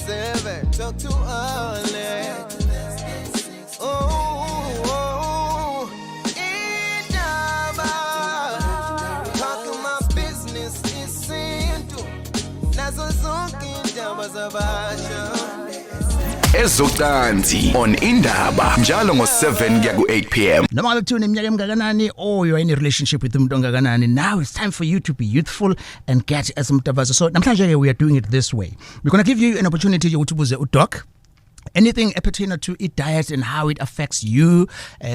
7, talk too early. Oh, Indaba, talking my business is simple. Nazo zonke indaba zabasha. Ezocansi on Indaba njalo ngo7 kuya ku8 p.m. Noma ngabe iminyaka emngakanani or you are in a relationship with umuntu ongakanani, now it's time for you to be youthful and get as umtavazo. So namhlanje we are doing it this way. We're going to give you an opportunity ukuthi ubuze udoc anything pertaining to eat diet and how it affects you.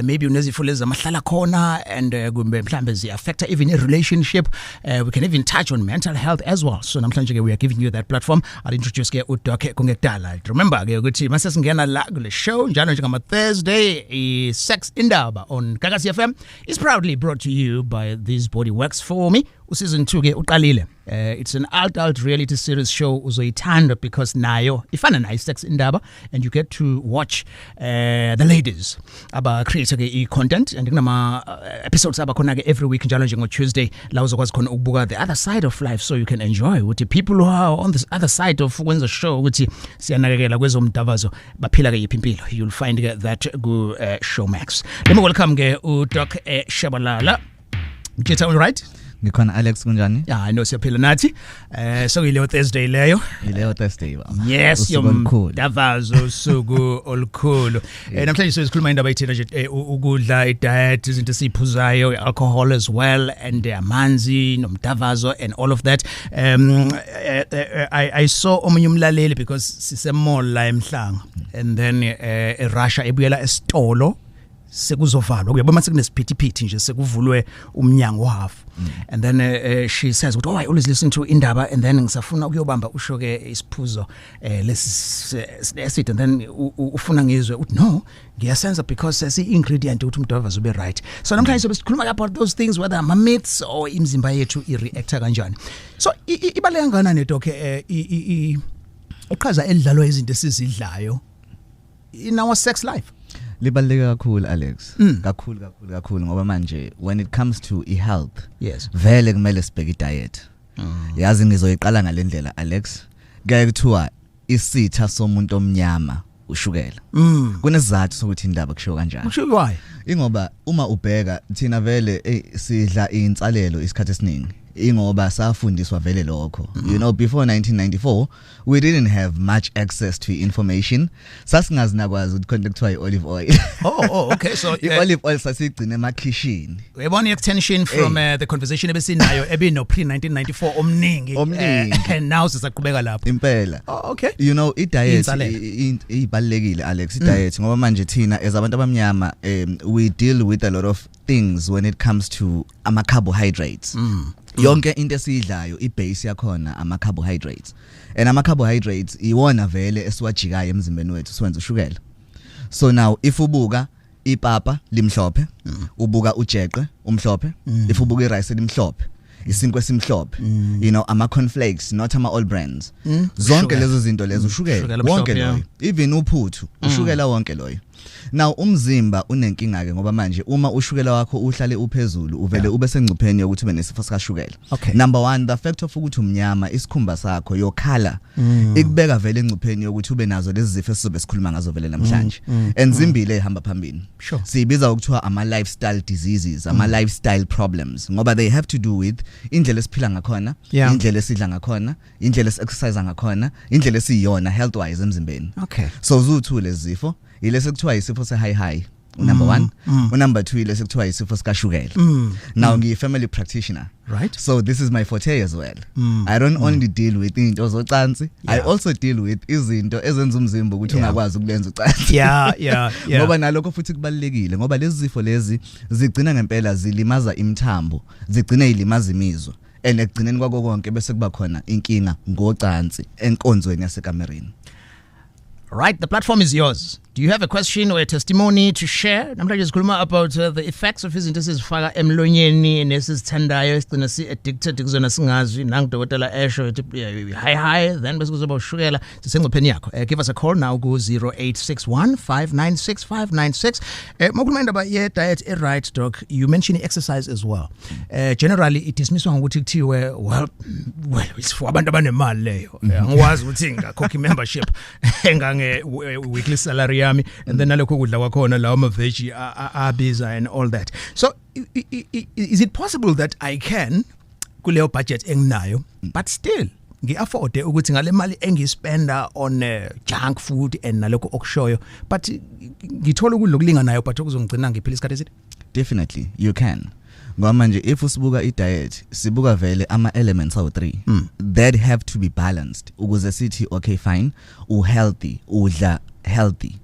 Maybe unezifo lezi amahlala khona and kumbe mhlambe zi affect even a relationship. We can even touch on mental health as well. So namhlanje we are giving you that platform. I'll introduce ke udoc kungekudala. Remember ke ukuthi mase singena la kule show njalo njengama Thursday Sex Indaba on Kakasi FM is proudly brought to you by This Body Works For Me. Season 2 ke uqalile. It's an adult reality series show uzoyithanda because nayo ifana nayo Sex Indaba and you get to watch the ladies aba create ke content and kunama episodes aba khona ke every week njalo njengo Tuesday la uzokwazi khona ukubuka the other side of life so you can enjoy ukuthi people who are on this other side of kwenza show ukuthi siyanakekela kwezomdavazo baphila ke yimpilo. You'll find that ku Showmax. Let me welcome ke uDoc Shabalala. Mthiyane, all right? Ngikhona Alex kanjani? Yeah, I know siyaphila nathi. So ile Thursday leyo. Ile Thursday ba. Yes, yomdavazo suku olukhulu. Namhlanje sizokhuluma indaba ethina nje ukudla, diet, izinto esiphuzayo, alcohol as well and amanzi nomdavazo and all of that. I saw omunye umlaleli because sisemall la eMhlanga and then Russia ebuyela esitolo sekuzovalwa kuyabona sekunesiphithi nje sekuvulwe umnyango wafu and then she says oh I always listen to Indaba and then ngisafuna ukuyobamba usho ke isiphuzo lesi and then ufuna ngizwe uthi no ngiyasenza because si ingredient ukuthi umdavazo ube right. So namhlanje sobe sikhuluma about those things whether ama myths or imizimba yethu ireacta kanjani. So ibaleka ngana nedoc iqhaza elidlalwa izinto esizidlayo in our sex life. Libaleka kakhulu Alex. Kakhulu ngoba manje when it comes to health, yes, vele kumele sibheke diet. Yazi ngizoyiqala ngalendlela Alex. Ngeke kuthiwa isitha somuntu omnyama ushukela. Kunesizathu sokuthi indaba kusho kanjani. Kusho why? Ingoba uma ubheka thina vele sidla insalelo isikhathi esiningi. Ingoba safundiswa vele lokho. You know, before 1994 we didn't have much access to information. Sasingazinakwazi ukuthi konke kuthiwa olive oil. Oh, okay. So olive oil sasigcina emakhishini. We want extension from the conversation ebesinayo ebino pre 1994 omningi and now sisaqhubeka lapho. Impela. Oh, okay. You know, diet ibalekile Alex, diet ngoba manje thina as abantu abamnyama we deal with a lot of things when it comes to ama carbohydrates. Yonke into esiyidlayo ibase yakhona ama carbohydrates and ama carbohydrates iwona vele esiwajikayo emzimbeni wethu siwenza ushukela. So now if ubuka ipapa limhlophe, ubuka ujeqe umhlophe, if ubuka irice limhlophe, isinkwe simhlophe, you know, ama cornflakes not ama all brands, zonke lezo zinto lezo ushukela wonke loyo, even uphuthu ushukela wonke loyo. Now umzimba unenkinga ke ngoba manje uma ushukela wakho uhlale uphezulu uvele ube sengcupheni yokuthi ube nesifo sikashukela. Number 1, the fact of ukuthi umnyama isikhumba sakho your color ikubeka vele engcupheni yokuthi ube nazo lezi zifo esizobe sikhuluma ngazo vele namhlanje. Enzimbile ehamba phambili. Sibiza ukuthiwa ama lifestyle diseases, ama lifestyle problems ngoba they have to do with indlela esiphila ngakhona, indlela esidla ngakhona, indlela esi-exercise ngakhona, indlela esiyona health wise emzimbeni. So zuthu lezi zifo ile sekuthiwa isifo se high number 1, number 2 ile sekuthiwa isifo sikashukela. Now ngiyi family practitioner, right? So this is my forte as well. I don't only deal with into zocansi, I also deal with izinto ezenza umzimba ukuthi ungakwazi ukulenza ucansi. Ngoba nalokho futhi kubalekile ngoba lezi zifo lezi zigcina ngempela zilimaza imithambo, zigcina ilimaza imizwa and ekugcineni kwako konke bese kuba khona inkinga ngocansi enkonzweni yasekamereni. Right, the platform is yours. Do you have a question or a testimony to share? Namhlanje sikhuluma about the effects of izinto esizifaka emlonyeni nesizithandayo esigcina si-addicted kuzona singazi. Nangu dokotela esho high then bese kuzoba ushukela sisengcupheni yakho. Give us a call now go 0861 596 596. Makhuluma indaba ye diet right doc. You mentioned exercise as well. Generally it dismisswa ngokuthi kuthiwe well it's for abantu abanemali leyo. Angiwazi ukuthi ngakhokha membership engange weekly salary yami and then nalokho kudla kwakhona lawo ama veggie abiza and all that. So is it possible that I can kuleyo budget enginayo but still ngi-afford ukuthi ngale mali engispenda on junk food and nalokho okushoyo but ngithola ukulokulinganayo but okuzongcina ngiphila isikhathi eside? Definitely you can. Ngoba manje if usibuka i-diet sibuka vele ama-elements awu-3 that have to be balanced ukuze sithi okay fine healthy udla healthy.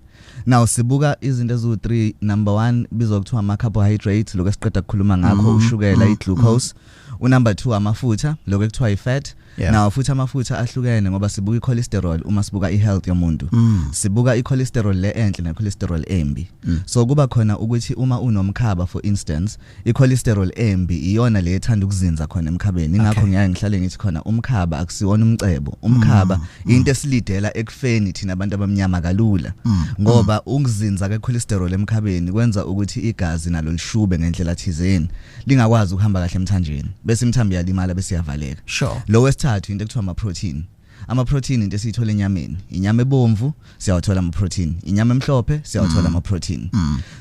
Now sibuka izinto eziwu-3. Number 1 bizwa kuthiwa ama-carbohydrates lokho esiqeda ukukhuluma ngakho ushukela i-glucose. Number 2 amafutha lokho ekuthiwa i-fat. Now futhi amafutha ahlukene ngoba sibuka i-cholesterol uma sibuka i-health yomuntu. Sibuka i-cholesterol le enhle ne-cholesterol embi. So kuba khona ukuthi uma unomkhaba for instance i-cholesterol embi iyona le ethanda ukuzinza khona emkhabeni. Ingakho ngiyaye ngihlale ngithi khona umkhaba akusiwona umcebo. Umkhaba into esilidela ekufeni thina abantu abamnyama kalula ngoba ukuzinza ke-cholesterol emkhabeni kwenza ukuthi igazi nalo lishube ngendlela thizeni lingakwazi ukuhamba kahle emthanjeni bese imthambo yalimala bese yavaleka. Sure. Lo wesithathu into ekuthiwa ama-protein. Ama-protein into esiyithola enyameni. Inyama ebomvu siyawathola ama-protein. Inyama emhlophe siyawathola ama-protein.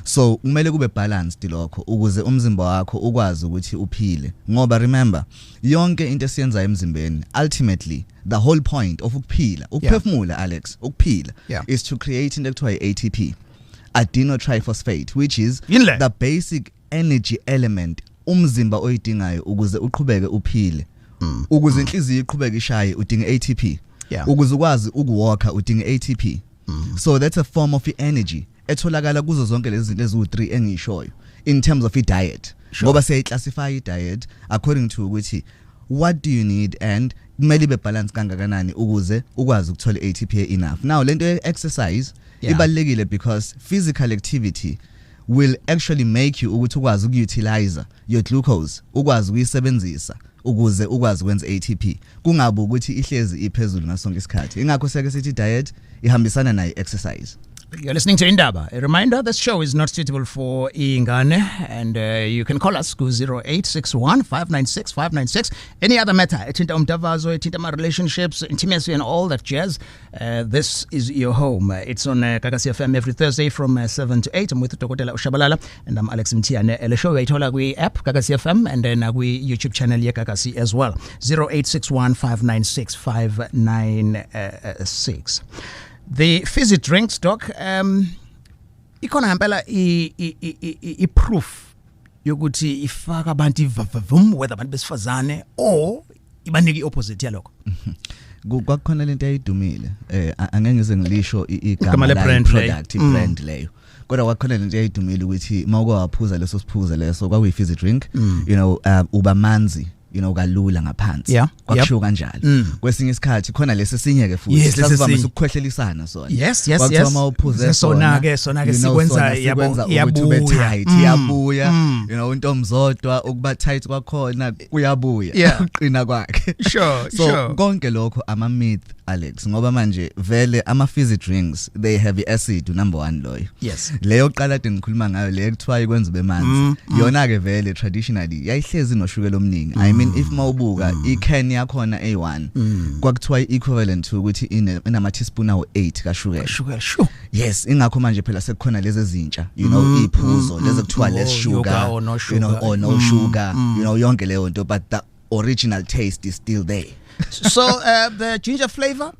So kumele kube balanced lokho ukuze umzimba wakho ukwazi ukuthi uphile. Ngoba remember yonke into esiyenza emzimbeni ultimately the whole point of ukuphila ukuphefumula Alex ukuphila is to create into ekuthiwa i-ATP, adenotriphosphate, which is the basic energy element umzimba oyidingayo ukuze uqhubeke uphile. Ukuze inhliziyo iqhubeke ishaye udinga ATP. Ukuze ukwazi ukuwalka udinga ATP. So that's a form of energy etholakala kuzo zonke lezi zinto eziwu-3 engiyishoyo in terms of i-diet. Ngoba siyayiclassify i-diet according to ukuthi what do you need and kumele ibe balance kangakanani ukuze ukwazi ukuthola ATP enough. Now lento exercise ibalekile because physical activity will actually make you ukuthi ukwazi ukutilize your glucose, ukwazi ukuyisebenzisa ukuze ukwazi ukwenza ATP. Kungabe ukuthi ihlezi iphezulu ngasonke isikhathi. Ingakho seke sithi diet ihambisana nayo exercise. You're listening to Indaba. A reminder, this show is not suitable for Ingane, and you can call us 0861 596 596. Any other matter, athinta umdavazo, athinta my relationships, intimacy and all that jazz, this is your home. It's on Kakasi FM every Thursday from 7 to 8. I'm with Dokotela Ushabalala, and I'm Alex Mthiyane. The show itola kwi app Kakasi FM, and then kwi YouTube channel ya Kakasi as well. 0861 596 596. The fizzy drinks, doc, ikona ngempela i-proof yokuthi ifaka abantu ivavavum whether abantu besifazane or ibaniki opposite yalokho. Kwakhona lento ayidumile angeke ngize ngilisho igama la product brand leyo. Kodwa kwakhona lento ayidumile ukuthi mawuke waphuza leso siphuzo leso kwakuyi fizzy drink, you know, uba manzi, you know, kalula ngaphansi kwakusho kanjalo. Kwesinye isikhathi khona lesesinye ke futhi sasivamisa ukukhwehlelisana sona. Yes. Kwakuthi mawuphuze sona ke sikwenza yabuya, you know, intomzodwa ukuba tight kwakhona kuyabuya uqina kwakhe. So konke lokho ama myth Alex ngoba manje vele ama fizzy drinks they have acid number 1 loyo. Yes. Leyo qala ade ngikhuluma ngayo le ekuthiwa ikwenza bemanzi. Yona ke vele traditionally yayihlezi noshukela omningi. I mean if mawubuka i-can yakhona A1 kwakuthiwa equivalent to ukuthi inama teaspoon awu8 kashukela. Sure. Yes, ingakho manje phela sekukhona lezi ezintsha, you know, iphuzo lezi kuthiwa less sugar, you know, or no sugar, you know, yonke leyo nto, but the original taste is still there. So the ginger flavor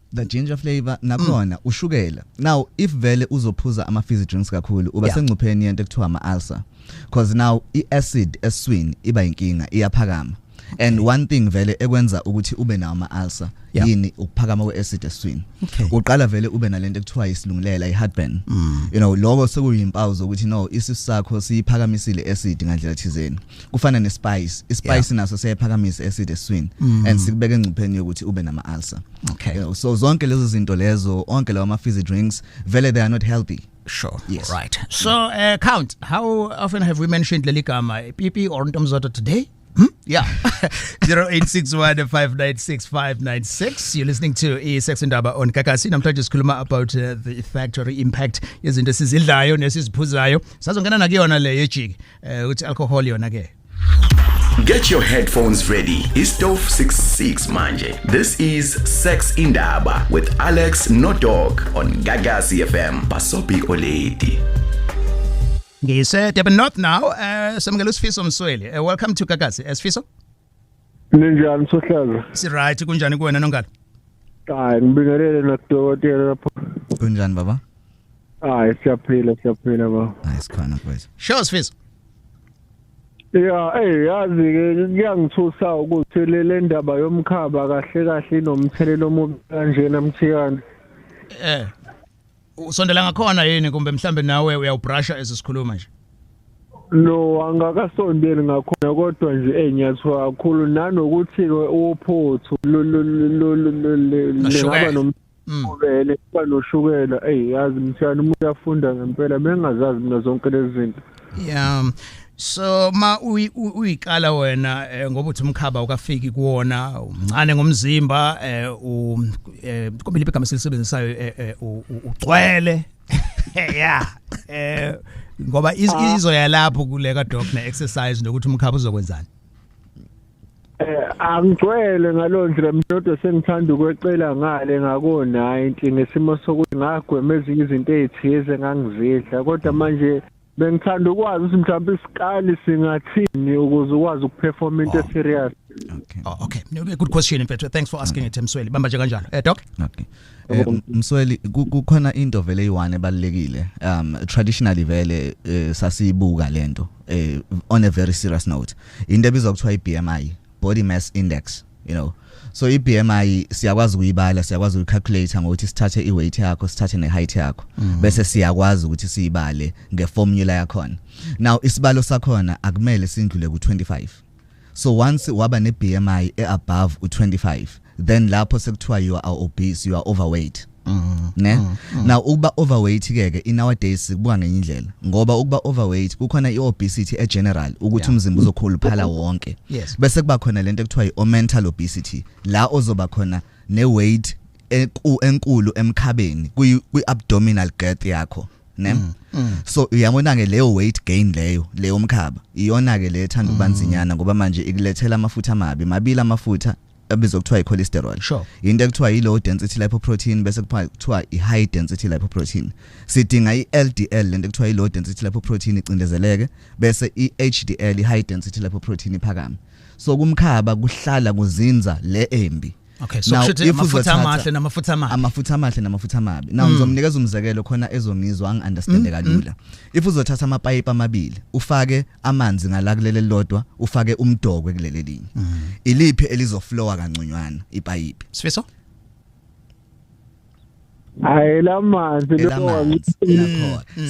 nakhona ushukela. Now if vele uzophuza ama fizzy drinks kakhulu uba sengcupheni yento ekuthiwa ama ulcer, because now i-acid eswini iba inkinga iyaphakama. and one thing vele ekwenza ukuthi ube nawo ama ulcer yini ukuphakama kweacid eswini uqala vele ube nalento ekuthiwa isilungulela iheartburn you know lokho sekuyimpawu zokuthi no isisu sakho siyiphakamisile acid ngandlela thizeni kufana nespice naso siyaphakamisa acid eswini and sikubeka engcupheni yokuthi ube nama ulcer you know, so zonke lezo zinto lezo onke lawo ama fizzy drinks vele they are not healthy. Sure. Yes. Right. So, Count, how often have we mentioned Leligama Ipipi or Ntomzoto today? Yeah. 0861596596. You're listening to Indaba on Kakasi. Namhlanje sikhuluma about the factory impact yezinto esizidlayo nesiziphuzayo. Sazongena na kuyona le yejiki uthi alcohol yona ke. Get your headphones ready. It's Stove 66 manje. This is Sex Indaba with Alex Nodog on Gagasi FM. Pasopi Oledi. Ngise Durban North now. Samngela uSifiso Msweli. Welcome to Gagasi. Sifiso. Ninjani sohlaza? Si right kunjani kuwena nongala? Hayi ngibingelele nodokotela lapho. Kunjani baba? Hayi siyaphila baba. Nice khona mfethu. Sure Sifiso. Yeah, yazi ke kuyangithusa ukuthi le ndaba yomkhaba kahle inomthelelo omubi kanjena Mthiyane. Usondela ngakhona yini kumbe mhlambe nawe uyawubrusha esikhuluma nje? No, angakasondeli ngakhona kodwa nje ngiyathwa kakhulu nanokuthi ke uphuthu ngaba nomvele kuba noshukela yazi Mthiyane umuntu uyafunda ngempela bengazazi mina zonke lezi zinto. Yeah. So ma uyikala wena ngoba uthi umkhaba ukafiki kuwona umncane ngomzimba kombe igama selisebenzisayo ugcwele yeah ngoba izo yalapho kuleka doc na exercise nokuthi umkhaba uzokwenzani. Angigcwele ngalondlela mntodo sengithanda ukweqela ngale ngako 90 ngesimo sokuthi ngagwema ezinye izinto ezithize ngangizidla kodwa manje bengithanda ukwazi ukuthi mhlawumbe isikali singathini ukuze ukwazi ukuperform into serious. Okay. Good question mfethu. Thanks for asking it Msweli. Bamba nje kanjalo. Doc? Okay. Msweli kukhona into vele eyiwane ebalekile. Traditionally vele sasibuka lento on a very serious note. Into ebizwa kuthiwa iBMI, body mass index, you know. So iBMI siyakwazi ukuyibala, siyakwazi ukuyicalculate ngokuthi sithathe iweight yakho, sithathe neheight yakho, bese siyakwazi ukuthi siyibale ngeformula yakhona. Now isibalo sakhona akumele sindlule ku25. So once waba neBMI above u25, then lapho sekuthiwa you are obese, you are overweight. Now ukuba overweight keke in our days kubuka ngenye indlela ngoba ukuba overweight kukhona iobesity egeneral ukuthi umzimba uzokhuluphala wonke bese kuba khona lento ekuthiwa mental obesity la ozoba khona neweight enkulu emkhabeni kwi-abdominal girth yakho ne so uyabona ke leyo weight gain leyo mkhaba iyona ke le ethanda ukubanzinyana ngoba manje ikulethela amafutha amabi mabili amafutha abizwa kuthiwa icholesterol into ekuthiwa i low density lipoprotein bese kuthiwa i high density lipoprotein sidinga i LDL lento ekuthiwa i low density lipoprotein icindezeleke bese i HDL i high density lipoprotein iphakame so kumkhaba kuhlala kuzinza le embi. Okay, so kushuthi amafutha amahle namafutha amabi. Now ngizomnikeza umzekelo khona ezongizwa angiunderstand kalula. If uzothatha amapipe amabili, ufake amanzi ngalakulele lodwa, ufake umdokwe kulele linye. Iliphi elizoflowa kanconywana ipipe? Sifiso? Hayi lamanzi lokho.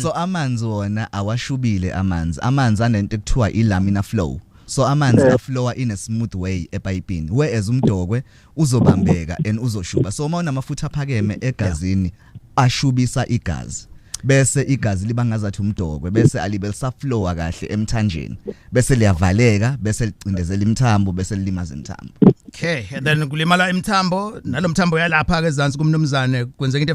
So amanzi wona awashubile amanzi anento ekuthiwa ilaminar flow. So amanzi aflowa in a smooth way epipini whereas umdokwe uzobambeka and uzoshuba so uma unamafutha aphakeme egazini ashubisa igazi bese igazi liba ngazathi umdokwe bese alibe lisaflowa kahle emthanjeni bese liyavaleka bese licindezela imthambo bese lilimaza imthambo. Okay, and then kulimala imthambo nalomthambo yalapha ke ezansi kumnumzane kwenzeka into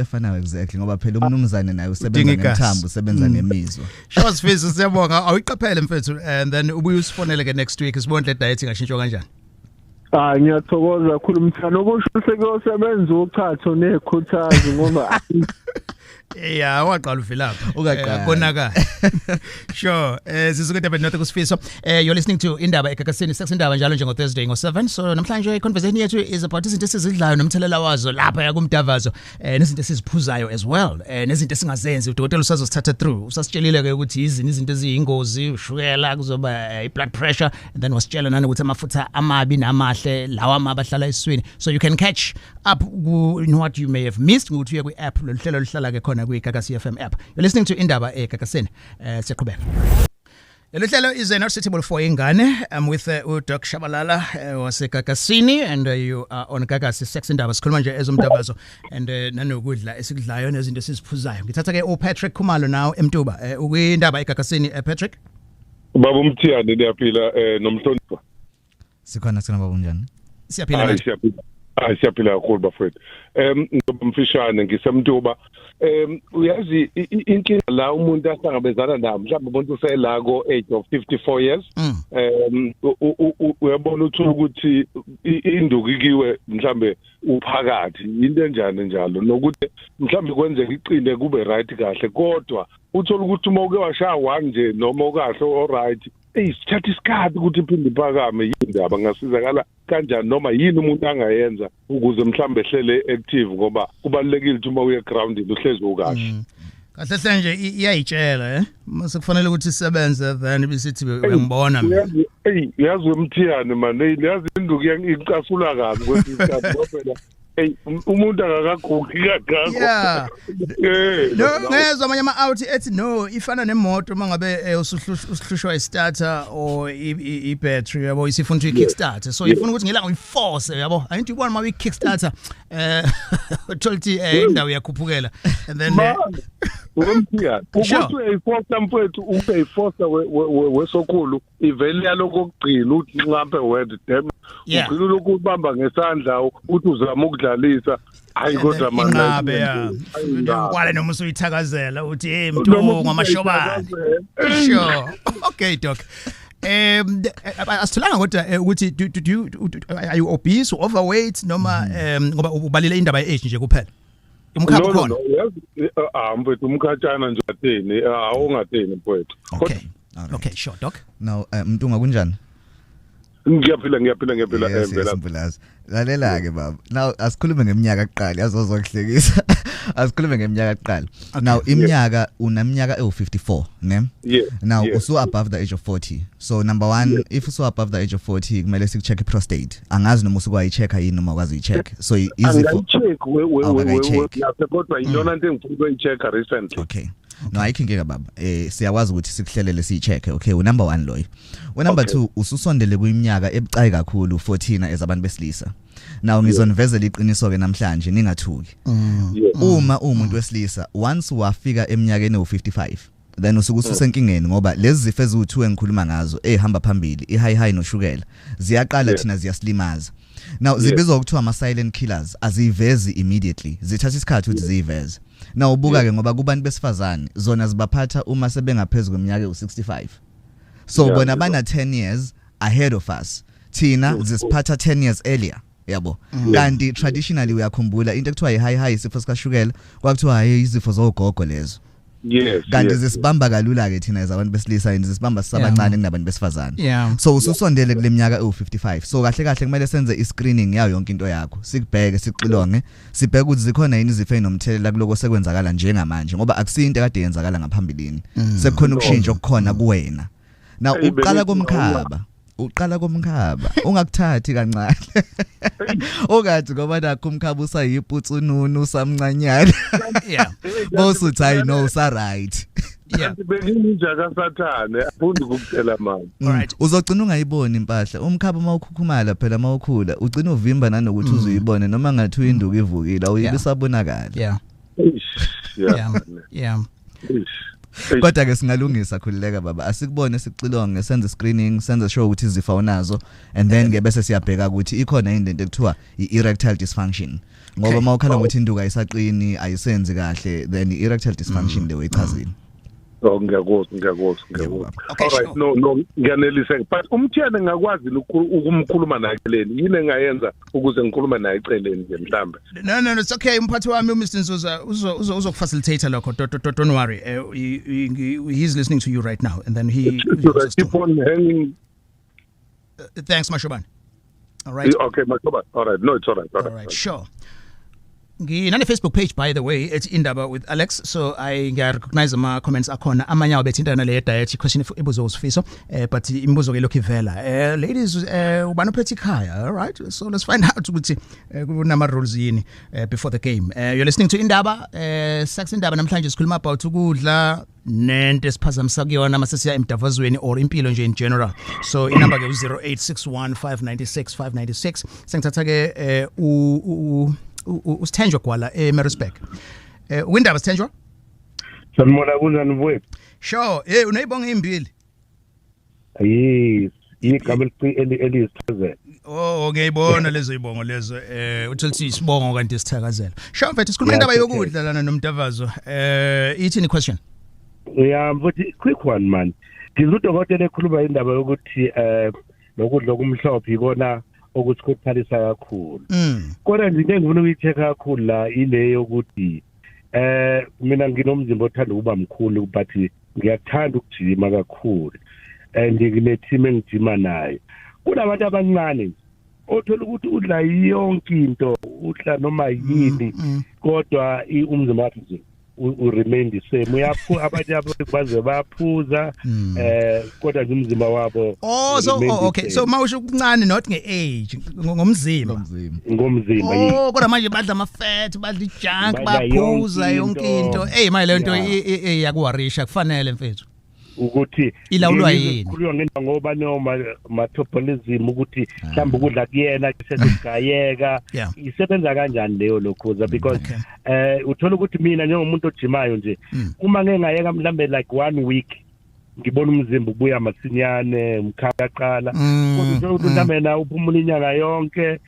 efanayo exactly ngoba phela umnumzane naye usebenza ngemthambo usebenza nemizwa. Sure Sifiso siyabonga awiqaphele mfethu and then ubuye usifonele ke next week sibone le diet ingashintshwa kanjani. Ngiyathokoza kakhulu Mthiyane okusho sekuyosebenza uchatho nekhuthazi ngoba Yeah, waqala uvilapha. Ungaqala. Konaka. Sure. Sizukudaba nothi kusifiso. You're listening to Indaba eGagasini Sex Indaba njalo njengo Thursday ngo7. So namhlanje conversation yethu is about izinto esizidlayo nomthelela wazo lapha yakumdavazo. Nezinto esiziphuzayo as well. Nezinto esingazenzi udokotela usazosithatha through. Usasitshelile ke ukuthi izinto eziyingozi, ushukela kuzoba blood pressure and then wasitshela nani ukuthi amafutha amabi namahle lawa amabi ahlala eswini. So you can catch up in what you may have missed ukuthi uye kwi-app lohlelo lihlala ke khona kwi-Gagasi FM app. You're listening to Indaba eGagasini. Siyaqhubeka. Lehlelo is not suitable for ingane. I'm with Doc Shabalala waseGagasini and you are on Gagasi Sex Indaba sikhuluma nje ezomdabazo and nanokudla esikudlayo nezinto esiziphuzayo. Ngithatha ke Patrick Khumalo now eMtuba. Ukwindaba eGagasini Patrick. Baba Mthiyane liyaphila nomhlonipha. Sikhona baba unjani? Siyaphila. Siyaphila kakhulu bafowethu. Ngomfishane ngisemtuba. Uyazi inkinga la umuntu ahlangabezana nayo mhlawumbe umuntu usela ko age of 54 years. Uyabona ukuthi induku ikiwe mhlawumbe uphakathi into enjani njalo nokuthi mhlawumbe kwenzeka iqine kube right kahle kodwa uthola ukuthi uma uke washaya one nje noma ukahle all right sithatha isikhathi ukuthi iphinde iphakame indaba ngasizakala kanjani noma yini umuntu angayenza ukuze mhlawumbe ehlele active ngoba kubalekile ukuthi uma uye grounded uhlezi ukahle. Kahle nje iyayitshela mase kufanele ukuthi isebenze then bisithi uyangibona mina. Yazi Mthiyane man yazi induku iyicasula kabi kwesikhathi ngoba umuntu akakagugi kangako. Yeah. No ngezwe amanye ama-out ethi no ifana nemoto mangabe usihlushwa i-starter or i-battery yabo isifuna ukuthi i-kickstarter so ifuna ukuthi ngelanga uyiforce yabo ayinto ibona uma uyi-kickstarter utholthi indawo yakhuphukela and then Umthiyane ukuthi uyiforce mfowethu uyiforce wesokhulu ivele yaloko okugcina uthi nqampe wena damn ugcina lokhu ubamba ngesandla uthi uzama ukudlalisa hayi kodwa manje kwale noma usuyithakazela uthi hey mntu ngamashobane sure okay doc asithulanga kodwa ukuthi are you obese or overweight noma ngoba ubalile indaba ye-age nje kuphela umkhaba khona mfowethu umkhatshana nje atheni awungatheni mfowethu okay sure doc now mntunga kunjani? Ngiyaphila Yes, lalela ke baba. Now asikhulume ngeminyaka kuqala yazozokuhlekisa. Asikhulume ngeminyaka kuqala. Now iminyaka unaminyaka ewu54, ne? Now usu above the age of 40. So number 1, if usu above the age of 40 kumele sikucheck prostate. Angazi noma usuku ayichecka yini noma ukwazi uyicheck. So easy for check kodwa iyona into engifuna uyichecka recently. Okay. No ayikhinge baba siyakwazi ukuthi sikuhlelele siyicheck okay number 1 loyo number 2 ususondele kuyiminyaka ebucayi kakhulu 14 ezabantu besilisa now ngizonivezela iqiniso ke namhlanje ningathuki uma umuntu wesilisa once wafika eminyakeni u55 then usuku usenkingeni ngoba lezi zifo eziwu2 engikhuluma ngazo ehamba phambili ihigh noshukela ziyaqala thina ziyaslimaza now zibizwa ukuthiwa ama silent killers azivezi immediately zithatha isikhathi ukuthi ziveze now ubuka ke ngoba kubantu besifazane zona zibaphatha uma sebengaphezulu kweminyaka u65 so bona bana 10 years ahead of us thina zisiphatha 10 years earlier yabo kanti traditionally uyakhumbula into ekuthiwa i-high isifo sikashukela kwakuthiwa hayi izifo zogogo lezo kanti zisibamba kalula ke thina ezabantu besilisa zisibamba sisabancane kunabantu besifazane so ususondele kule minyaka u55 so kahle kumele senze i-screening yayo yonke into yakho sikubheke sixilonge sibheke ukuthi zikhona yini izifo ezinomthelela kuloko sekwenzakala njengamanje ngoba akusinto kade yenzakala ngaphambilini sekukhona ukushintsha okukhona kuwena now uqala komkhaba ungakuthathi kancane okathi ngoba nakho umkhaba usayiputsununu samncanyana bosuthi I know sa right benginja kaSathane afundi ukucela manje alright uzogcina ungayiboni impahla umkhaba mawukhukhumala phela mawukhula ugcina uvimba nanokuthi uzuyibone noma ngathi uyinduku ivukile uyibisabonakala kodwa ke singalungisa khulileka baba asikubone sicilonge senze screening senze sure ukuthi izifo unazo and then ke bese siyabheka ukuthi ikhona into ekuthiwa i-erectile dysfunction ngoba mawukhala ukuthi induku ayisaqini ayisenzi kahle then i-erectile dysfunction leyo ichazile Oh ngiyakuzwa. Okay, All right, sure. no ngiyanelisa but Mthiyane ngakwazi ukumkhuluma naye eceleni yini engayenza ukuze ngikhulume naye eceleni nje mhlambe. No, it's okay. Umphathi wami Mr. Nzuza uzokufacilitator lokho. Don't worry. He's listening to you right now, and then he. Should I keep on hanging? Thanks, Mashobani. All right. Okay, Makoba. All right. No, it's all right. All right. Sure. Nginane Facebook page by the way, it's Indaba with Alex, so I recognize ama comments akhona amanye awabethintana le diet question ibuzo usifiso but imibuzo ke lokhu ivela ladies ubani ophethe ikhaya. All right, so let's find out ukuthi kunama rules yini before the game. You're listening to Indaba Sex Indaba namhlanje sikhuluma about ukudla nento esiphazamisa kuyona masesiya emdavazweni or impilo nje in general. So inamba ke 0861596596 sengithatha ke usithenjwa kwala eMarisburg. Windaba sithenjwa? Sanibona kunjani mfowethu? Sure. Unayibonga imbili. Yes. Igama elisithazela. Oh, ngiyibona lezo ibongo lezo. Uthi isibongo kanti isithakazelo. Sure mfethu sikhuluma indaba yokudla lana nomdavazo. Ithini question? Yeah, but quick one man. Ngizudokotela ekhuluma indaba yokuthi lokudla kumhlophe ikona okusikuthalisa kakhulu. Kodwa nje into engifuna ukuyicheck kakhulu la ile yokuthi mina nginomzimba othanda ukuba mkhulu but ngiyathanda ukujima kakhulu and ngine team engijima nayo. Kunabantu abancane othola ukuthi udla yonke into, udla noma yini kodwa umzimba wakhe nje remain the same. Uyaphu abanye baze bayaphuza kodwa nje umzimba wabo. Oh, so okay. So mawusho kuncane not ngeage ngomzimba. Ngomzimba. Kodwa manje badla ama fat, badla ijunk, baphuza yonke into. Manje le nto iyakuwarisha kufanele mfethu. Ukuthi ilawulwa yini kukhulunywa ngenda ngoba noma metabolism ukuthi mhlawumbe ukudla kuyena sesigayeka isebenza kanjani leyo lokhuza because uthola ukuthi mina njengomuntu ojimayo nje uma ngeke ngayeka mhlambe like 1 week ngibona umzimba ubuya masinyane umkhaya qala kodwa uthola mhlambe na uphumula inyanga yonke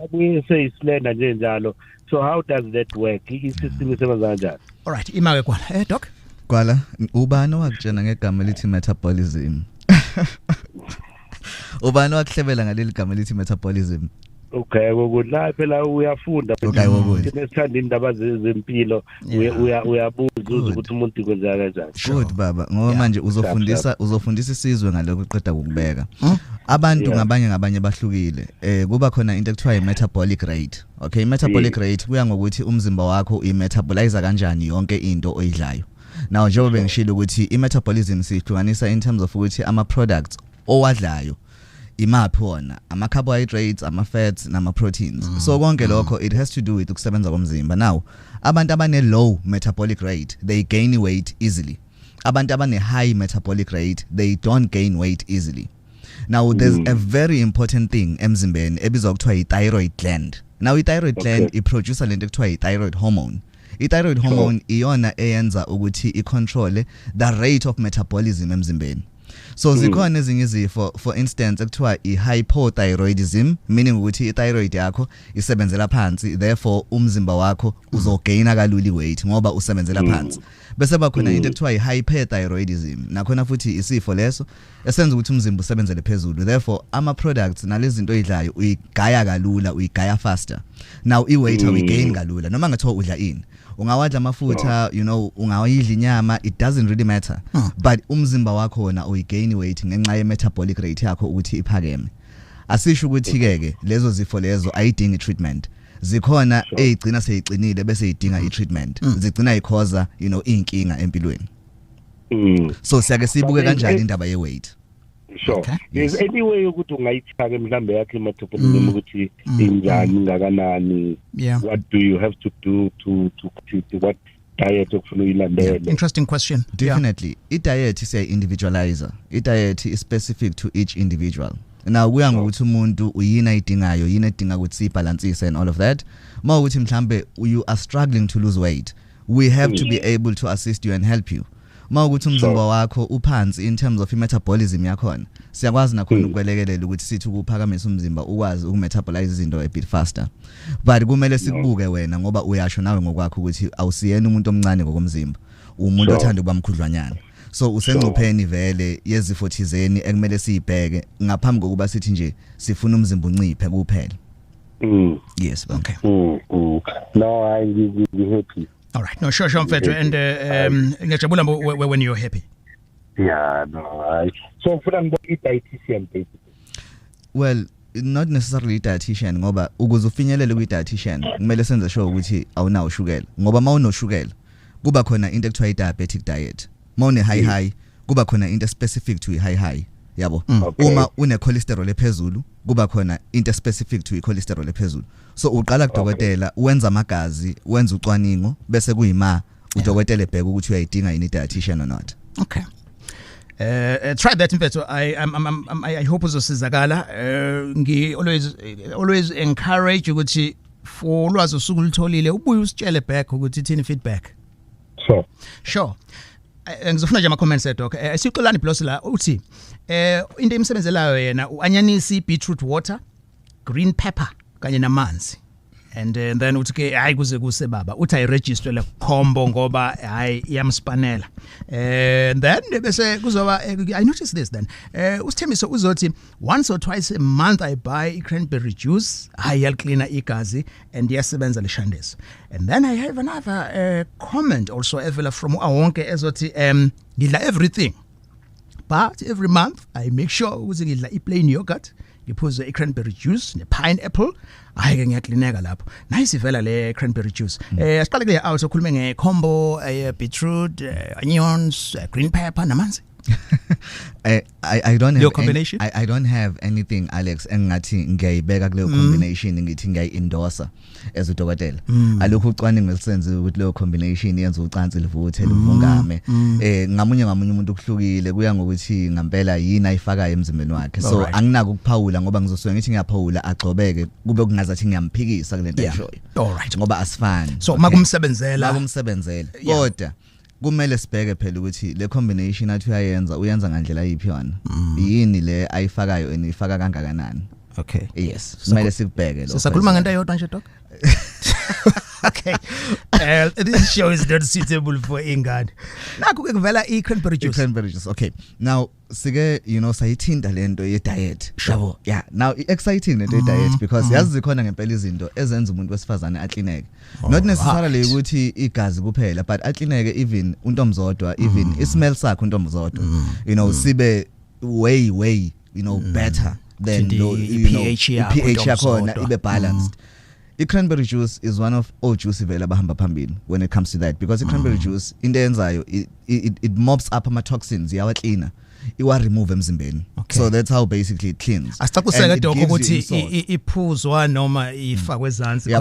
ubuye seyislenda nje njalo. So how does that work? Isystem isebenza kanjani? All right, imake kwala doc Kwala ubani wakutshena ngegama elithi metabolism? Ubani wakuhlebela ngaleli gama elithi metabolism? Okay, ukudla phela uyafunda nesithanda indaba zempilo uyabuza ukuthi umuntu kwenza kanjani. Good baba, ngoba manje uzofundisa isizwe ngaloko uqeda ukubeka. Abantu ngabanye bahlukile. Kuba khona into ekuthiwa i-metabolic rate. Okay, i-metabolic rate kuya ngokuthi umzimba wakho uyimetabolize kanjani yonke into oyidlayo. Now njengoba bengishilo ukuthi i-metabolism sihlukanisa in terms of ukuthi ama products owadlayo imaphi wona, ama carbohydrates, ama fats nama proteins. So konke lokho it has to do with ukusebenza komzimba. Now abantu abane low metabolic rate they gain weight easily. Abantu abane high metabolic rate they don't gain weight easily. Now there's a very important thing emzimbeni ebizwa kuthiwa i-thyroid gland. Now i-thyroid gland iproduce lento ekuthiwa i-thyroid hormone. I-thyroid hormone iyona eyenza ukuthi i-control the rate of metabolism emzimbeni. So zikhona ezinye izifo for instance ekuthiwa i-hypothyroidism, meaning ukuthi i-thyroid yakho isebenzela phansi therefore umzimba wakho uzogaina kalula weight ngoba usebenzela phansi. Bese bakhona into ekuthiwa i-hyperthyroidism, nakhona futhi isifo leso esenza ukuthi umzimba usebenzele phezulu therefore ama products nalezi zinto oyidlayo uyigaya kalula, uyigaya faster. Now i-weight uyigain kalula noma ngathiwa udla ini. Ungawadla amafutha, you know, ungawayidla inyama, it doesn't really matter. But umzimba wakho wona uyigain weight ngenxa ye metabolic rate yakho ukuthi iphakeme. Asisho ukuthi ke lezo zifo lezo ayidingi treatment. Zikhona ezigcina seyiqinile bese idinga i-treatment. Zigcina ikhoza, you know, inkinga empilweni. So siyake sibuke kanjani indaba ye weight? Sure. Okay. There's any way ukuthi ungayithaka mhlambe yakhe metabolism ukuthi injani ngakanani. What do you have to do to what diet okufuna uyilandele? Interesting question. Definitely. I-diet is individualizer. I-diet is specific to each individual. Now kuya ngokuthi umuntu uyina idingayo, yini edinga ukuthi sibalansise and all of that. Mawukuthi mhlambe you are struggling to lose weight, we have to be able to assist you and help you. Mawukuthi umzimba wakho uphansi in terms of metabolism yakhona, siyakwazi nakhona ukwelekelela ukuthi sithi ukuphakamisa umzimba ukwazi ukumetabolize izinto a bit faster. But kumele sikubuke wena ngoba uyasho nawe ngokwakho ukuthi awusiyena umuntu omncane ngokomzimba, umuntu othanda ukuba mkhudlwanyana. so usengcupheni vele yezifo thizeni ekumele siyibheke ngaphambi kokuba sithi nje sifuna umzimba unciphe kuphela. Yes, okay. No, I'm happy. All right, no, sure mfethu, and ngiyajabula when you're happy. Yeah, no, so mfuna ngibona dietitian basically. Well, not necessarily dietitian ngoba ukuze ufinyelele kwi-dietitian kumele senze sure ukuthi awunawo ushukela ngoba mawunoshukela kuba khona into ekuthiwa i-diabetic diet. Mawune high kuba khona into specific to i-high yabo. Uma une cholesterol ephezulu kuba khona into specific to i-cholesterol ephezulu. So uqala kudokotela wenza amagazi wenza ucwaningo bese kuyima udokotela ebheka ukuthi uyayidinga yini dietitian or not. Okay. Try that mfethu. I hope uzosizakala. Ngi always encourage ukuthi for ulwazi usuku litholile ubuye usitshele back ukuthi ithini feedback. Sure. Ngizofuna nje ama comments doc. Siqolani plus la uthi into emsebenzelayo yena uanyanisi beetroot water, green pepper kanye namanzi. And then uthi ke hayi kuze kuse baba uthi ay register le combo ngoba hayi iyamspanela. And then bese kuzoba I noticed this then. Usithembiso uzothi once or twice a month I buy cranberry juice, ayal cleaner igazi and yasebenza leshandeso. And then I have another comment also evela from awonke ezothi ngidla everything. But every month I make sure ukuthi ngidla plain yogurt, ngiphuze cranberry juice ne pineapple. Hayi ke ngiyaklineka lapho. Nice ivela le cranberry juice. Asiqale ke out sokhulume ngecombo beetroot, onions, green pepper namanzi. I don't have your combination. I don't have anything Alex engathi ngiyayibeka kuleyo combination ngithi ngiyayi-endorser as udokotela. Alokho ucwaningo lisenze ukuthi leyo combination yenza ucansi livuthe livungame. Ngamunye umuntu okuhlukile kuya ngokuthi ngempela yini ayifaka emzimbeni wakhe. So anginaka ukuphawula ngoba ngizosuka ngithi ngiyaphawula agcobeke kube kungazathi ngiyamphikisa kule nto eshoyo. All right. Ngoba asifani. So makumsebenzela. Kodwa kumele sibheke phela ukuthi le combination athi uyenza ngandlela yipi yona. Yini le ayifakayo enifaka kangakanani. Okay. Yes. Kumele sikubheke lo. Sisakhuluma ngento eyodwa nje doc. Okay. This show is not suitable for ingane. Nakho ke kuvela cranberry juice. Cranberry juice. Okay. Now sike sayithinta lento ye diet. Yabo. Yeah. Now exciting lento ye diet because yazi zikhona ngempela izinto ezenza umuntu wesifazane aklineke. Not necessarily ukuthi igazi kuphela but aklineke even untomzodwa even ismell sakhe untomzodwa. Sibe way better than pH yakhona ibe balanced. I-cranberry juice is one of all juice vela bahamba phambili when it comes to that because i-cranberry juice into yenzayo it mops up ama-toxins yawa cleaner iwa remove emzimbeni. So that's how basically it cleans. Asicaciseke doc ukuthi iphuzwa noma ifakwe ezantsi.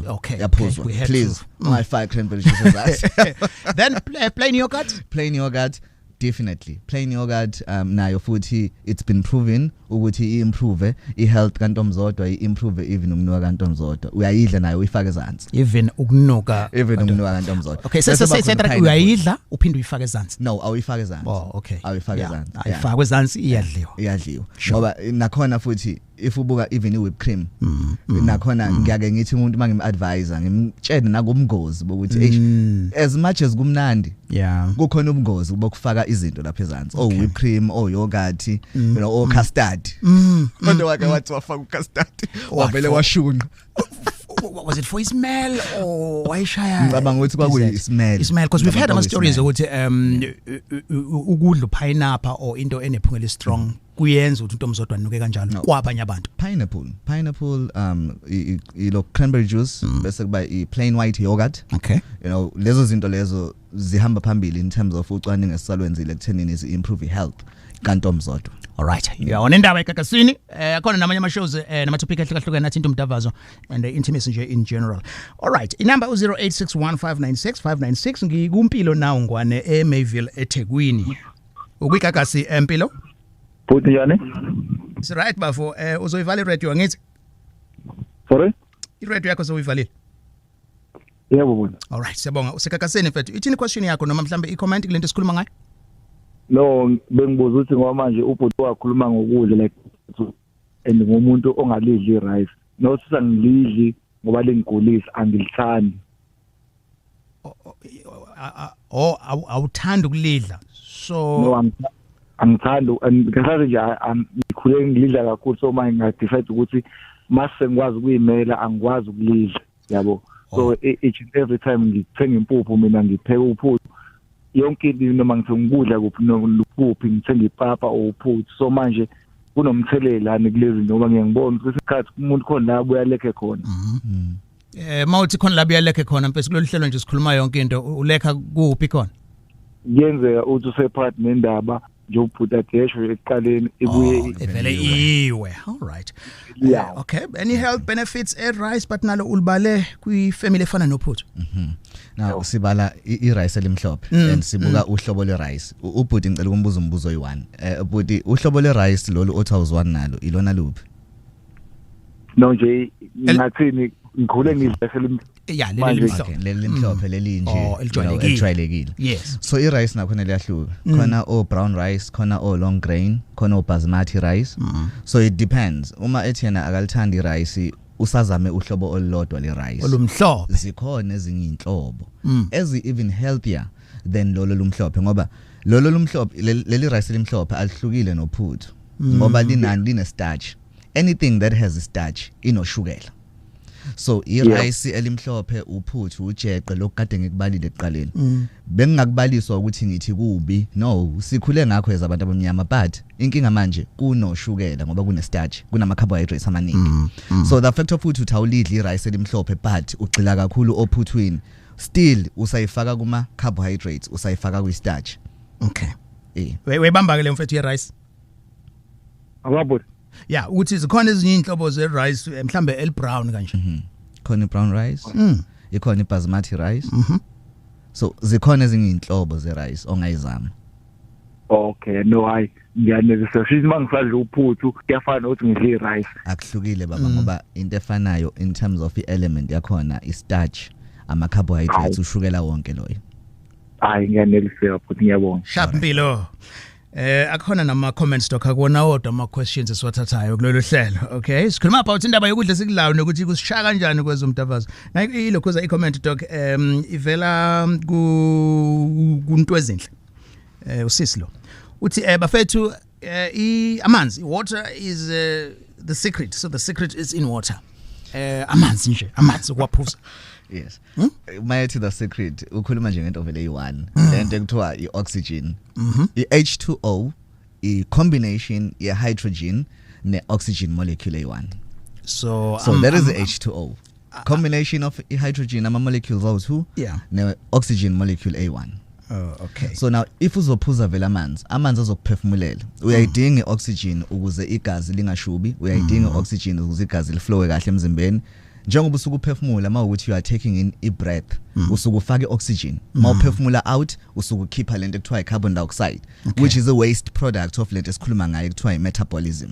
Okay. Yaphuzwa. Please ungayifaki cranberry juice ezantsi. Then plain yogurt. Definitely plain yogurt nayo futhi it's been proven ukuthi improve i-health kantomzodwa improve even umnuka kantomzodwa uyayidla nayo uyifake ezantsi even umnuka kantomzodwa. Okay, say that uyayidla uphinde uyifake ezantsi. No, awuyifake ezantsi. Oh, okay. Awuyifake ezantsi. Ayifakwe ezantsi iyadliwa ngoba nakhona futhi if ubuka even i-whipped cream nakhona ngiyake ngithi umuntu mangim-advise ngimtshele nakumngozi bokuthi as much as kumnandi kukhona ubungozi bokufaka izinto lapha ezantsi whipped cream yogurt custard. Kodwa wake wathi wafaka ucustard wavele washunqa. Was it for smell or wayishaya? Ngicabanga ukuthi kwakuyi smell because we've had some stories ukuthi ukudla pineapple or into enephungela strong kuyenza ukuthi untomzodwa anuke kanjalo kwabanye abantu. Pineapple ilo cranberry juice bese kuba i-plain white yogurt. Okay. Lezo zinto lezo zihamba phambili in terms of ucwaningo esisalwenzile ekuthenini is improve health kantomzodwa. All right. Yawona indaba eGagasini khona namanye ama shows namatopic ahlukahlukene athinta umdavazo and intimacy nje in general. All right. Inamba 0861596596 ngikumpilo nawo ngwane eMayville eThekwini. Ukuyigagasi empilo? Mthiyane. It's right bafo uzoyivala iradio ngithi. Sorry? Iradio yakho uzoyivalile. Yebo bona. All right. Siyabonga. Usegagasini mfethu. Ithini question yakho noma mhlambe i-comment kulento esikhuluma ngayo? No, bengibuza ukuthi ngoba manje ubhuti wakhuluma ngokudla like and ngomuntu ongalidli i-rice. No sisangilidli ngoba lengigulisa angilithandi. or awuthanda ukulidla so no angithanda ngisazi nje ngikhule ngilidla kakhulu so manje ngadecide ukuthi mase ngikwazi ukuyimela angikwazi ukulidla yabo so each and every time ngithenga impuphu mina ngipheka uphuthu yonke into noma ngithengukudla kuphi nokuphi ngithenga ipapa or uphuthu so manje kunomthelela kulezi noma ngiyangibona ukuthi isikhathi umuntu khona la uyalekhe khona mawuthi khona la uyalekhe khona mfethu kulolu hlelo nje sikhuluma yonke into ulekha kuphi khona kuyenzeka uthi usephakathi nendaba nje ubhuta desho eqaleni ibuye evele iwe all right okay any health benefits rice but nalo ulibale kwi family efana nophuthu now sibala irice elimhlophe and sibuka uhlobo le rice ubhuti ngicela ukumbuza umbuzo oyi1 bhuti uhlobo le rice lolu othi awuzwani nalo ilona luphi no nje ngathini ngikhule ngidla yeah lelimhlophe lelinje elijwayelekile yes so irice nakhona liyahluka khona o brown rice khona o long grain khona o basmati rice so it depends uma ethi yena akalithanda irice usazame uhlobo olulodwa le rice olumhlophe zikhona ezinye inhlobo ezi even healthier than lolo lumhlophe ngoba lolo lumhlophe leli rice elimhlophe alihlukile nophuthu ngoba line starch anything that has a starch inoshukela so irice elimhlophe uphuthu ujeqe lokade ngikubalile eqaleni bengingakubaliswa ukuthi ngithi kubi no sikhule ngakho ezabantu abamnyama but inkinga manje kunoshukela ngoba kune starch kunama carbohydrates amaningi so the fact of ukuthi uthawulidla irice elimhlophe but ugcila kakhulu ophuthwini still usayifaka kuma carbohydrates usayifaka kwi starch okay webamba ke le mfethu ye rice ababo yeah ukuthi zikhona ezinye inhlobo ze rice mhlambe el brown kanje khona brown rice ikhona basmati rice so zikhona ezinye inhlobo ze rice ongayizama okay no hayi ngiyanezisa shithi mangisadla uphuthu kuyafana ukuthi ngidle rice akuhlukile baba ngoba into efanayo in terms of element yakhona i starch ama carbohydrates ushukela wonke loyo hayi ngiyaneliseka futhi ngiyabonga sharp mpilo akhona nama comments dokha kuona odwa ama questions esiwathathayo kulolu hlelo okay sikhuluma about indaba yokudla esikudlayo nokuthi kusishaya kanjani kwezomtavazo ilokhoza i comment doc ivela kunto ezinhle usisi lo uthi bafethu amanzi water is the secret so the secret is in water amanzi nje amanzi kwaphuza yes mayethi the secret ukhuluma nje ngento vele yi1 lento ekuthiwa ioxygen iH2O i combination ye hydrogen ne oxygen molecule a1 so there is the H2O combination of hydrogen ama molecules awu2 ne oxygen molecule a1 okay so now if uzophuza vela amanzi azokuphefumulela uyayidinga ioxygen ukuze igazi lingashubi uyayidinga oxygen ukuze igazi liflowe kahle emzimbeni njengoba usuku uphefumula mawukuthi you are taking in a breath usuku ufake oxygen mawuphefumula out usuku khipha lento ekuthiwa carbon dioxide which is a waste product of lento esikhuluma ngayo ekuthiwa metabolism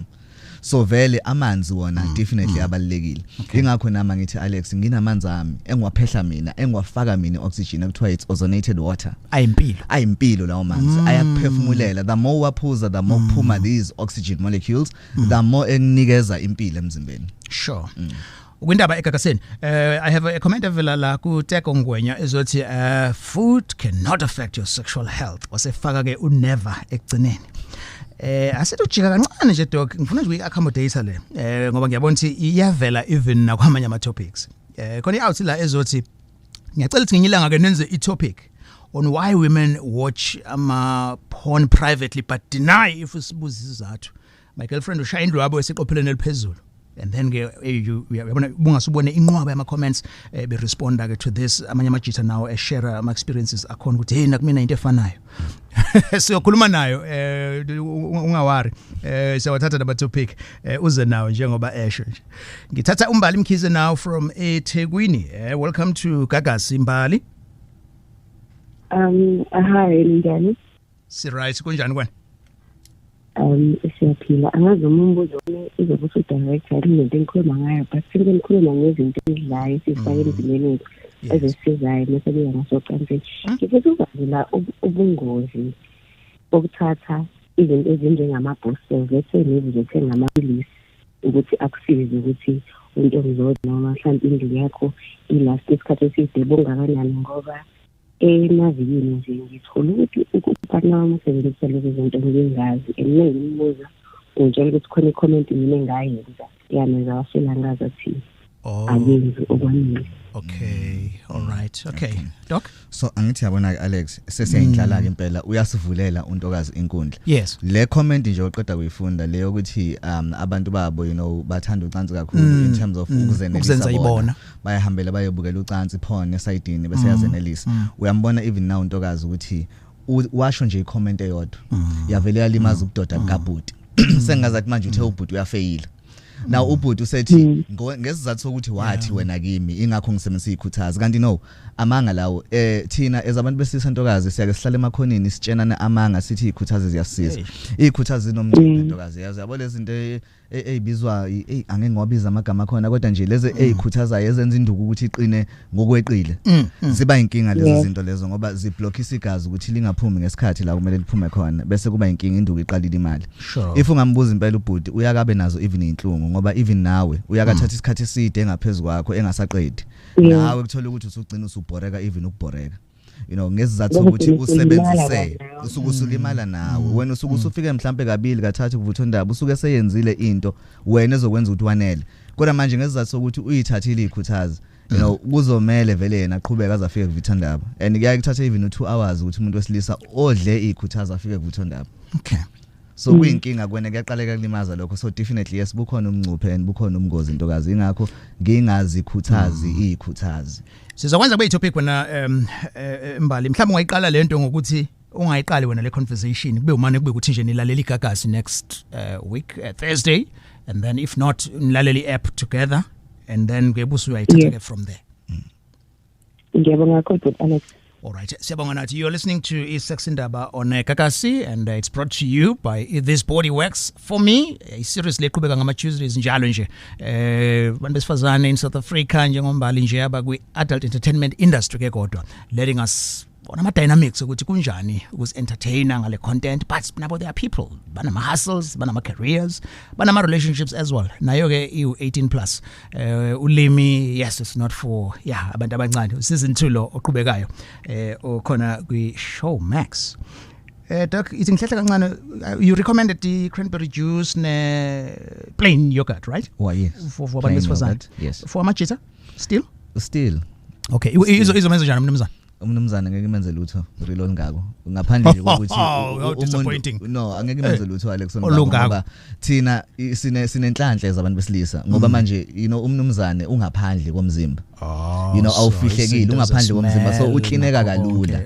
so vele amanzi wona definitely abalekile ingakho nama ngithi Alex nginamanzi ami engiwaphehla mina engiwafaka mina oxygen ekuthiwa it's ozonated water ayimpilo lawo manzi ayakuphefumulela the more waphuza the more phuma these oxygen molecules the more enikeza impilo emzimbeni sure Indaba egagaseni I have a comment evela la ku Teko Ngwenya ezothi food cannot affect your sexual health wasefaka ke unever ekugcineni asithi ujika kancane nje doc ngifuna nje uyi-accommodate le ngoba ngiyabona ukuthi iyavela even nakwamanye ama topics khona iawuthi la ezothi ngiyacela ukuthi nginyilanga ke nenze i-topic on why women watch ama porn privately but deny if usibuza izathu my girlfriend ushaya indlu yabo esiqopheleni eliphezulu and then ke uyabona bungasubone inqwaba yama comments be respond ke to this amanye amajita nawo share ama experiences akhona ukuthi hey nakumina into efanayo siyokhuluma nayo ungawari siyawathatha laba topic uze nawo njengoba esho nje ngithatha umbali Mkhize now from eThekwini welcome to Gagasi Mbali hi njani si right kunjani kwena siyaphila angazi umbuzo izobuthi director into engikhuluma ngayo but sike ngikhuluma ngezinto ezidlayo sifake emzimbeni wethu ezisizayo mase ngasocansi ngifisa ukwazi la ubungozi bokuthatha izinto ezinjengama-boosters let's say maybe uzothenga amapilisi ukuthi akusize ukuthi into ngizodwa noma mhlawumbe indlu yakho ilast isikhathi eside bungakanani ngoba emavini nje ngithola ukuthi ukuphatha wami usebenzisa lezi zinto ngingazi ngimbuza ngitshela ukuthi khona i-comment mina engayenza yamenza wafela ngazathi ayenzi okwamile. Okay, all right. Okay. Doc? So angithi yabona Alex sesiyayindlala ke impela uyasivulela untokazi inkundla. Yes. Le comment nje oqeda kuyifunda leyo ukuthi abantu babo bathanda ucansi kakhulu in terms of ukuzenelisa bona. Bayahambela bayebukela ucansi phone esayidini bese yazenelisa. Uyambona even now untokazi ukuthi washo nje i-comment eyodwa. Yavele yalimaza ubudoda bukabhuti. Sengazathi manje uthe ubhuti uyafeyila. Now ubhuti usethi ngesizathu sokuthi wathi wena kimi ingakho ngisebenzisa ikhuthazi kanti no amanga lawo thina ezabantu besisa ntokazi siyake sihlale emakhonini sitshenana amanga sithi ikhuthazi ziyasisiza ikhuthazi nomcimbi ntokazi yazi yabo lezi zinto ezibizwa angeke ngobiza amagama khona kodwa nje lezi ezikhuthaza ezenza induku ukuthi iqine ngokweqile ziba inkinga lezi zinto lezo ngoba ziblockisa igazi ukuthi lingaphumi ngesikhathi la kumele liphume khona bese kuba inkinga induku iqalile imali if ungambuza impela ubhuti uyakabe nazo even inhlungu ngoba even nawe uyakathatha isikhathi eside engaphezulu kwakho engasaqedi nawe kuthola ukuthi usugcina usubhoreka even ukubhoreka ngesizathu sokuthi usebenzise usukusulimala nawe wena usufike mhlambe kabili kathathu kuvutha indaba usuke seyenzile into wena ezokwenza ukuthi wanele kodwa manje ngesizathu sokuthi uyithathile ikhuthazi kuzomele vele yena aqhubeka aze afike kuvutha indaba and kuyaye kuthatha even 2 hours ukuthi umuntu wesilisa odle ikhuthazi afike kuvutha indaba. Okay. So kuyinkinga kwena kuyaqaleka kulimaza lokho so definitely yes bukhona umncuphe and bukhona umngozi intokazi ingakho ngingazi ikhuthazi ikhuthazi sizokwenza kube topic wena Mbali mhlawumbe ungayiqala lento ngokuthi ungayiqali wena le conversation kube umane kube ukuthi nje nilalela igagasi next week Thursday and then if not nilaleli app together and then kuyebusu uyayithatha from there. Ngiyabonga kakhulu Alex. All right, siyabonga nathi. You're listening to Sex Indaba on Gagasi and it's brought to you by This Body Works. For me, seriously qhubeka ngama Tuesdays njalo nje. Bantu besifazane in South Africa njengombali nje abakwi adult entertainment industry ke kodwa letting us on ama dynamics ukuthi kunjani ukuentertainer ngale content but nabo there are people banama hustles banama careers banama relationships as well nayo ke i18 plus ulimi yes it's not for abantu abancane season 2 lo oqhubekayo okhona kwi Show Max. Doc izinhlahla kancane you recommended the cranberry juice ne plain yogurt right? Oh yes. For abantu besifazane. Yes. For amajita still? Okay izomenza njani mnumzana? Umnumzana ngeke menze lutho reload ngako ngaphandle nje ukuthi disappointing. No angeke menze lutho Alex ngoba thina sinenhlanhla zabantu besilisa ngoba manje umnumzane ungaphandle komzimba awufihlekile ungaphandle komzimba so uklineka kalula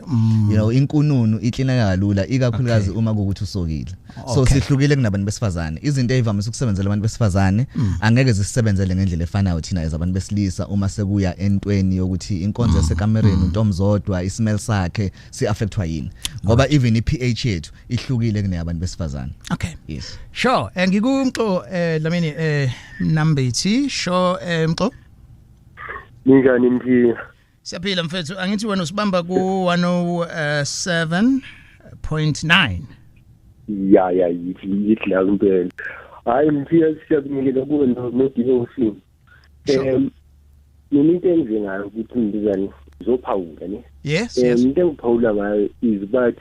inkununu iklineka kalula ikakhulukazi uma kuukuthi usokile so sihlukile kunabantu besifazane izinto ezivamise ukusebenzela abantu besifazane angeke zisebenzele ngendlela efanayo thina ezabantu besilisa uma sekuya entweni yokuthi inkonzo yasekamereni untomzodwa ismell sakhe si-affectwa yini ngoba even i-pH yethu ihlukile kunabantu besifazane. Okay. Yes. Sure. NgikuMxo Dlamini Nambethi sure Mxo. Njani Mthiyane? Siyaphila mfethu angithi wena usibamba ku 107.9. Ya yithi la impela. Hayi Mthiyane siyabingelela kuwe no-DOC. Mina into enjengayo ukuthi ngizani zophawula ne. Yes. Into engiphawula ngayo is but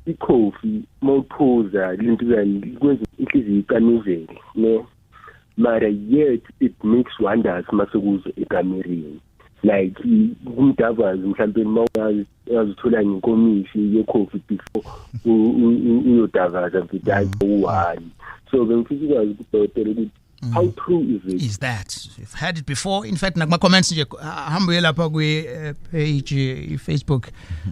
i-coffee mawuphuza into kwenza inhliziyo iqanuzele ne. But yet it makes wonders masekuzo ekamereni like kumdavazi mhlambe mawazithola ngenkomishi ye-coffee before uyodavaza mfithayi u1 so bengifisa ukwazi ukudokotela ukuthi how true is that? You've heard it before. In fact, nakuma comments nje hambe lapha kwi page Facebook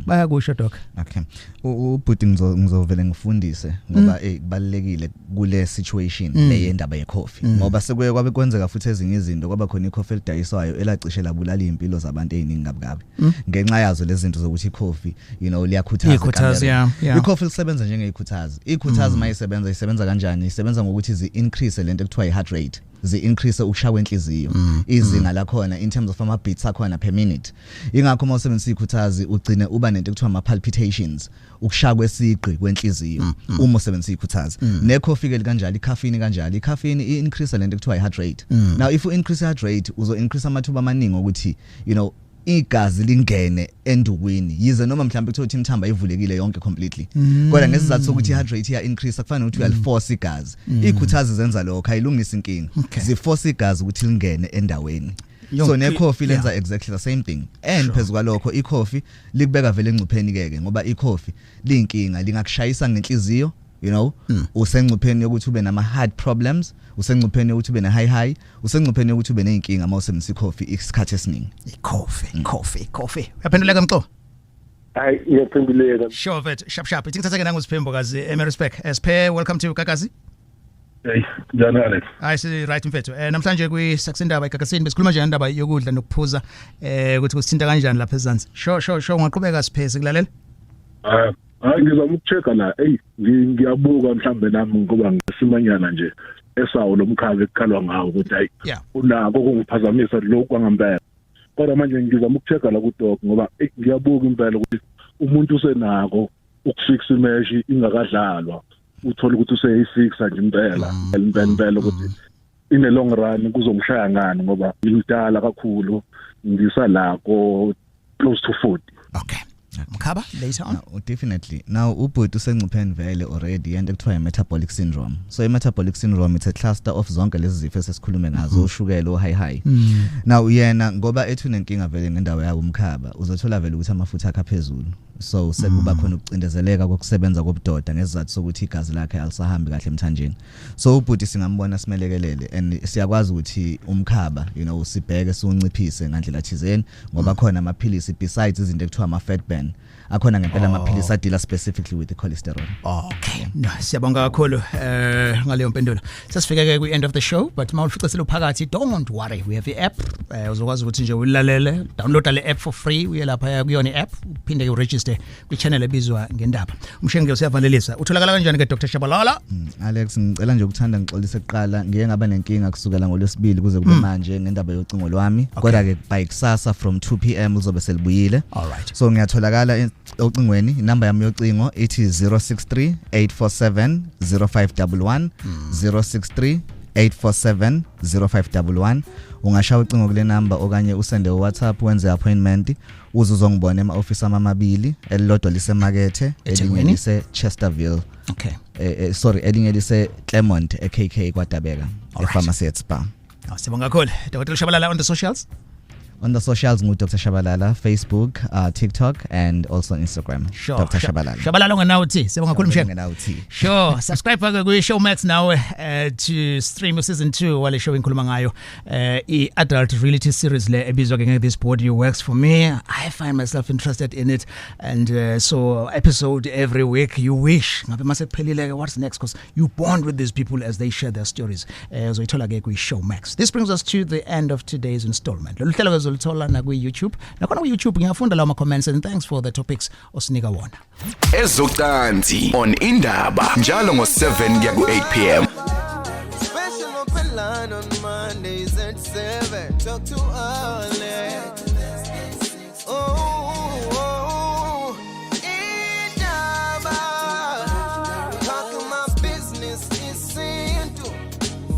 bayakusho doc. Okay. Ubhuti ngizovela ngifundise ngoba kubalekile kule situation leyendaba yecoffee ngoba sekuye kwabe kwenzeka futhi ezinye izinto kwaba khona icoffee elidayiswayo elacishe labulala impilo zabantu eziningi kabi ngenxa yazo lezi zinto zokuthi icoffee liyakhuthaza icoffee lisebenza njengeyikhuthazi ikhuthazi mayisebenza isebenza kanjani isebenza ngokuthi zi-increase lento ekuthiwa i-heart rate zi-increase ukushawa kwenhliziyo izinga lakhona in terms of ama beats akhona per minute ingakho uma usebenzisa ikhuthazi ugcine uba nento ekuthiwa ama palpitations ukushaya kwesigqi kwenhliziyo uma usebenzisa ikhuthazi necoffee ke kanjalo icaffeine kanjalo icaffeine i-increase lento ekuthiwa i-heart rate now if you increase heart rate uzo increase amathuba amaningi ukuthi igazi lingene endukwini yize noma mhlawumbe kuthiwa imthamba ivulekile yonke completely kodwa ngesizathu sokuthi heart rate iya increase akufana ukuthi uyaliforce igazi ikhuthazi zenza lokho ayilungisa inkinga ziforce igazi ukuthi lingene endaweni so necoffee lenza exactly the same thing and phezukwa lokho icoffee likubeka vele engcupheni keke ngoba icoffee liyinkinga lingakushayisa ngenhliziyo you know usengcupheni yokuthi ube nama heart problems usengcupheni yokuthi ube ne high usengcupheni yokuthi ube nenkinga mawusebenzisa icoffee isikhathi esiningi coffee yaphenduleka mxo hayi ngiyaphenduleka sure vet sharp ithi ngithatha ke nanguSiphembo kazi respect Siphe welcome to Gagazi hey njani Alex hayi si right mfethu namhlanje kwi-Indaba eGagasini besikhuluma nje ngendaba yokudla nokuphuza ukuthi kusithinta kanjani lapha ezansi sure ungaqhubeka Siphe sikulalela hayi ngizama ukuchecka la ngiyabuka mhlambe nami ngoba ngisimanyana nje esawo lomkhaba ekukhalwa ngawo ukuthi hayi unako ukungiphazamisa lokho kwangempela kodwa manje ngizama ukuchecka la kuDoc ngoba ngiyabuka impela ukuthi umuntu usenako ukufixa imeshi ingakadlalwa uthola ukuthi useyi6 nje impela ukuthi in the long run kuzongishaya ngani ngoba ngidala kakhulu ngisalako close to 40 okay Umkhaba later on definitely now ubhuti usengcupheni vele already and ekuthiwa metabolic syndrome so i-metabolic syndrome it's a cluster of zonke lezi zifo esesikhulume ngazo ushukela high now yena ngoba ethu nenkinga vele ngendawo yawo Umkhaba uzothola vele ukuthi amafutha akhe aphezulu so sekuba khona ukucindezeleka kokusebenza kobudoda ngesizathu sokuthi igazi lakhe alisahambi kahle emthanjeni so ubhuti singambona simelekelele and siyakwazi ukuthi Umkhaba you know sibheke siunciphise ngandlela thizeni ngoba khona amaphilisi besides izinto ekuthiwa ama fat burn akhona ngempela amaphilisi adila specifically with the cholesterol okay no siyabonga kakhulu ngaleyo mpendulo sesifika ke kwi end of the show but mawufica selophakathi don't worry we have the app uzokwazi ukuthi nje ulalele download le app for free uyelapha kuyona i-app uphinde ke uregister kwi-channel ebizwa ngendaba umshengelo siyavalelisa utholakala kanjani ke Dr Shabalala Alex ngicela nje ukuthanda ngixolisa eqala ngiye ngaba nenkinga kusukela ngolwesibili kuze kube manje ngendaba yocingo lwami kodwa ke by kusasa from 2 PM uzobe selibuyile alright so ngiyatholakala ocingweni inamba yami yocingo ithi 063 847 0511 063 847 0511 ungashaya ucingo kule number okanye usende WhatsApp wenze appointment uzozongibona ema-office amabili elilodwa lisemakethe elinye lise Chesterville okay sorry elinye lise Claremont eKK kwaDabeka ePharmacy at Spa sibonga kakhulu Dr Shabalala on the socials On the socials, Dr. Shabalala, Facebook, TikTok, and also Instagram. Sure. Dr. Shabalala. Shabalala nganauthi. Sibonga kakhulu msheke. Nganauthi. Sure. Subscribe ku Showmax now to stream season 2 wale show inkhuluma ngayo adult reality series le ebizwa ke This Body Works For Me. I find myself interested in it and so episode every week you wish ngabe mase kuphelile what's next because you bond with these people as they share their stories. So ithola ke ku Showmax. This brings us to the end of today's installment. Lolu ulithola na ku YouTube nakhona ku YouTube ngiyafunda lawo ma comments and thanks for the topics osinika wona Ezocansi on Indaba njalo ngo7 kuya ku8 PM Special open line on Mondays at 7 talk to Alex Indaba talking my business is simple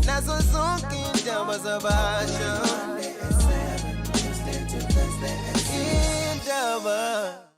nazo zonke indaba zabasha Indaba